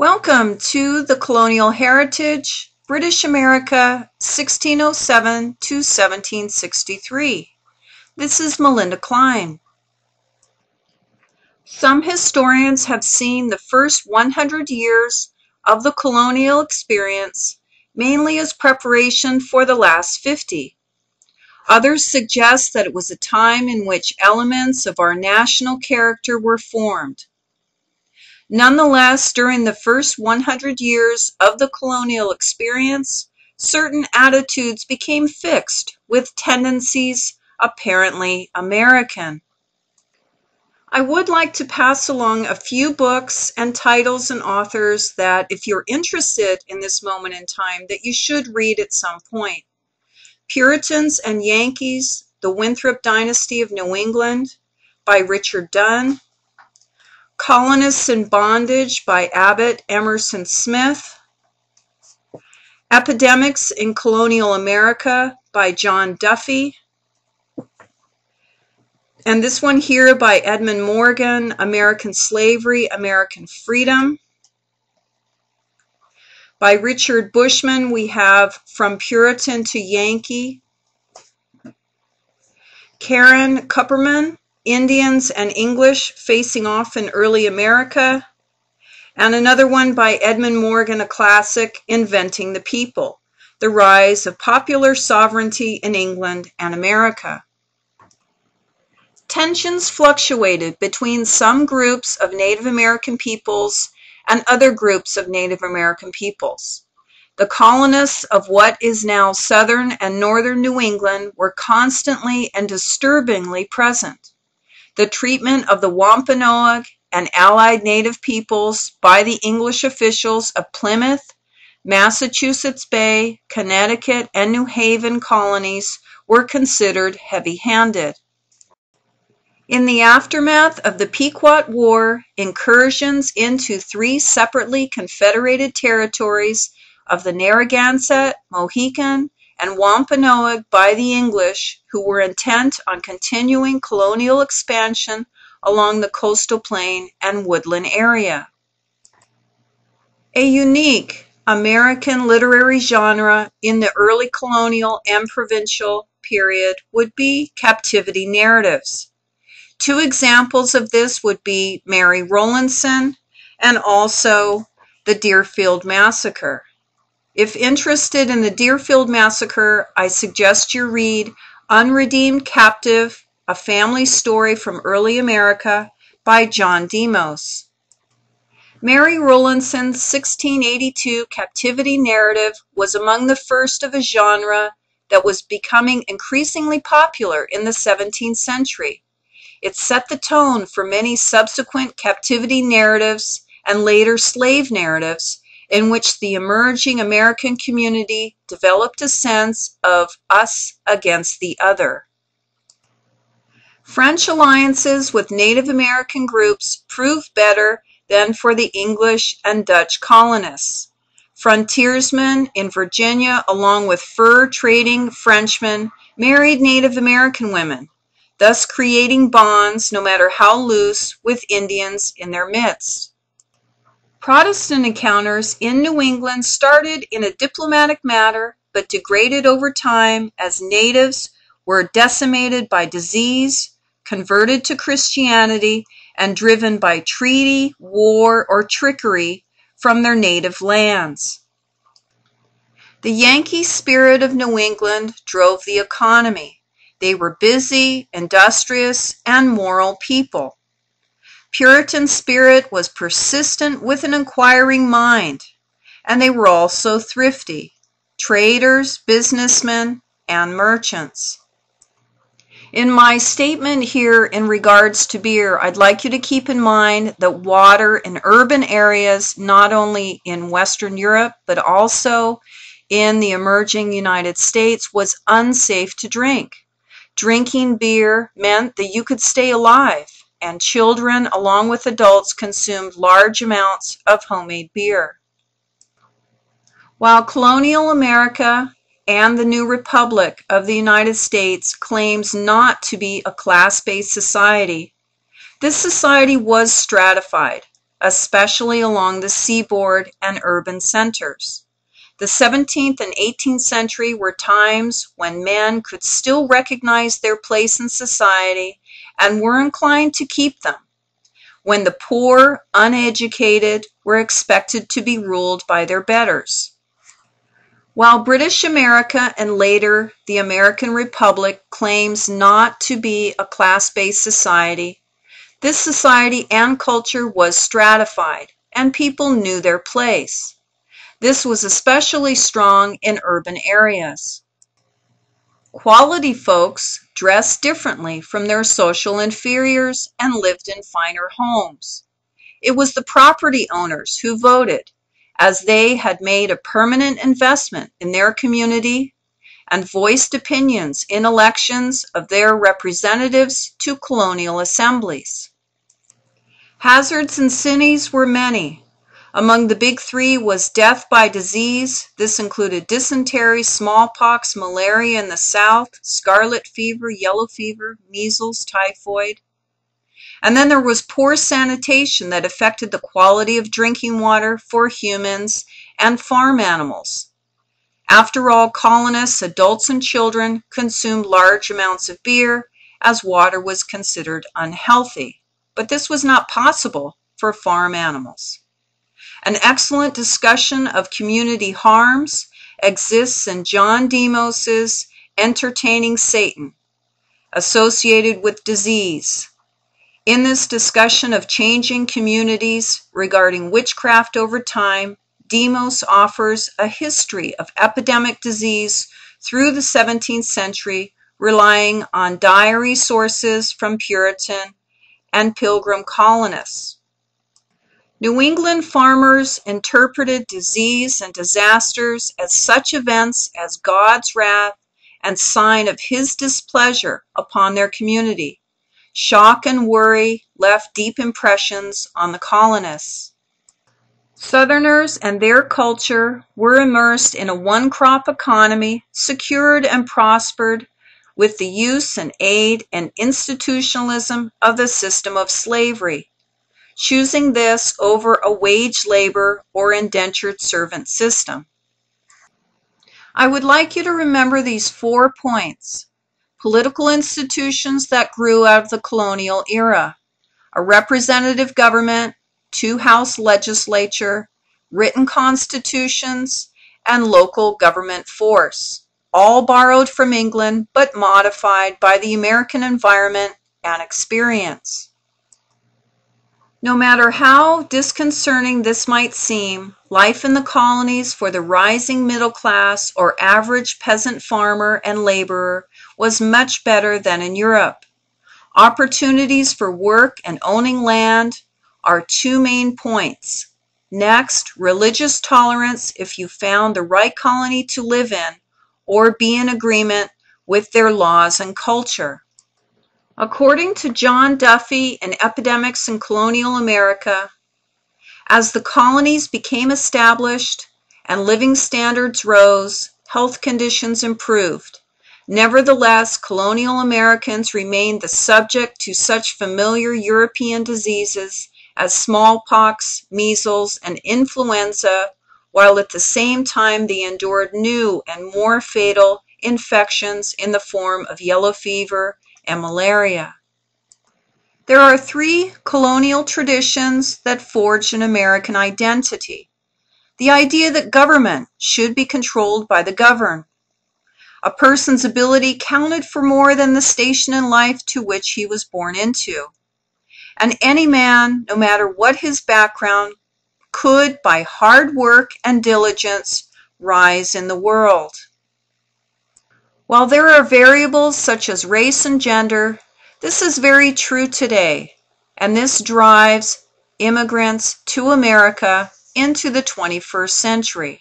Welcome to the Colonial Heritage, British America, 1607 to 1763. This is Melinda Klein. Some historians have seen the first 100 years of the colonial experience mainly as preparation for the last 50. Others suggest that it was a time in which elements of our national character were formed. Nonetheless, during the first 100 years of the colonial experience, certain attitudes became fixed with tendencies apparently American. I would like to pass along a few books and titles and authors that, if you're interested in this moment in time, that you should read at some point. Puritans and Yankees, The Winthrop Dynasty of New England by Richard Dunn. Colonists in Bondage by Abbott Emerson Smith. Epidemics in Colonial America by John Duffy. And this one here by Edmund Morgan, American Slavery, American Freedom. By Richard Bushman, we have From Puritan to Yankee. Karen Kupperman, Indians and English Facing Off in Early America, and another one by Edmund Morgan, a classic, Inventing the People, The Rise of Popular Sovereignty in England and America. Tensions fluctuated between some groups of Native American peoples and other groups of Native American peoples. The colonists of what is now southern and northern New England were constantly and disturbingly present. The treatment of the Wampanoag and allied native peoples by the English officials of Plymouth, Massachusetts Bay, Connecticut, and New Haven colonies were considered heavy-handed. In the aftermath of the Pequot War, incursions into three separately confederated territories of the Narragansett, Mohican, and Wampanoag by the English, who were intent on continuing colonial expansion along the coastal plain and woodland area. A unique American literary genre in the early colonial and provincial period would be captivity narratives. Two examples of this would be Mary Rowlandson and also the Deerfield Massacre. If interested in the Deerfield Massacre, I suggest you read Unredeemed Captive, A Family Story from Early America by John Demos. Mary Rowlandson's 1682 captivity narrative was among the first of a genre that was becoming increasingly popular in the 17th century. It set the tone for many subsequent captivity narratives and later slave narratives, in which the emerging American community developed a sense of us against the other. French alliances with Native American groups proved better than for the English and Dutch colonists. Frontiersmen in Virginia, along with fur-trading Frenchmen, married Native American women, thus creating bonds, no matter how loose, with Indians in their midst. Protestant encounters in New England started in a diplomatic matter, but degraded over time as natives were decimated by disease, converted to Christianity, and driven by treaty, war, or trickery from their native lands. The Yankee spirit of New England drove the economy. They were busy, industrious, and moral people. Puritan spirit was persistent with an inquiring mind, and they were also thrifty, traders, businessmen, and merchants. In my statement here in regards to beer, I'd like you to keep in mind that water in urban areas, not only in Western Europe, but also in the emerging United States, was unsafe to drink. Drinking beer meant that you could stay alive, and children, along with adults, consumed large amounts of homemade beer. While colonial America and the new Republic of the United States claims not to be a class-based society, this society was stratified. especially along the seaboard and urban centers. The 17th and 18th century were times when men could still recognize their place in society and were inclined to keep them, when the poor, uneducated, were expected to be ruled by their betters. While British America and later the American Republic claims not to be a class-based society, this society and culture was stratified, and people knew their place. This was especially strong in urban areas. Quality folks dressed differently from their social inferiors and lived in finer homes. It was the property owners who voted, as they had made a permanent investment in their community and voiced opinions in elections of their representatives to colonial assemblies. Hazards in cities were many. Among the big three was death by disease. This included dysentery, smallpox, malaria in the south, scarlet fever, yellow fever, measles, typhoid. And then there was poor sanitation that affected the quality of drinking water for humans and farm animals. After all, colonists, adults and children, consumed large amounts of beer as water was considered unhealthy. But this was not possible for farm animals. An excellent discussion of community harms exists in John Demos's Entertaining Satan, associated with disease. In this discussion of changing communities regarding witchcraft over time, Demos offers a history of epidemic disease through the 17th century, relying on diary sources from Puritan and Pilgrim colonists. New England farmers interpreted disease and disasters as such events as God's wrath and sign of His displeasure upon their community. Shock and worry left deep impressions on the colonists. Southerners and their culture were immersed in a one-crop economy, secured and prospered with the use and aid and institutionalism of the system of slavery, choosing this over a wage labor or indentured servant system. I would like you to remember these 4 points. Political institutions that grew out of the colonial era, a representative government, 2-house legislature, written constitutions, and local government force, all borrowed from England but modified by the American environment and experience. No matter how disconcerting this might seem, life in the colonies for the rising middle class or average peasant farmer and laborer was much better than in Europe. Opportunities for work and owning land are 2 main points. Next, religious tolerance if you found the right colony to live in or be in agreement with their laws and culture. According to John Duffy in Epidemics in Colonial America, as the colonies became established and living standards rose, health conditions improved. Nevertheless, colonial Americans remained the subject to such familiar European diseases as smallpox, measles, and influenza, while at the same time they endured new and more fatal infections in the form of yellow fever and malaria. There are 3 colonial traditions that forged an American identity. The idea that government should be controlled by the governed. A person's ability counted for more than the station in life to which he was born into. And any man, no matter what his background, could, by hard work and diligence, rise in the world. While there are variables such as race and gender, this is very true today, and this drives immigrants to America into the 21st century.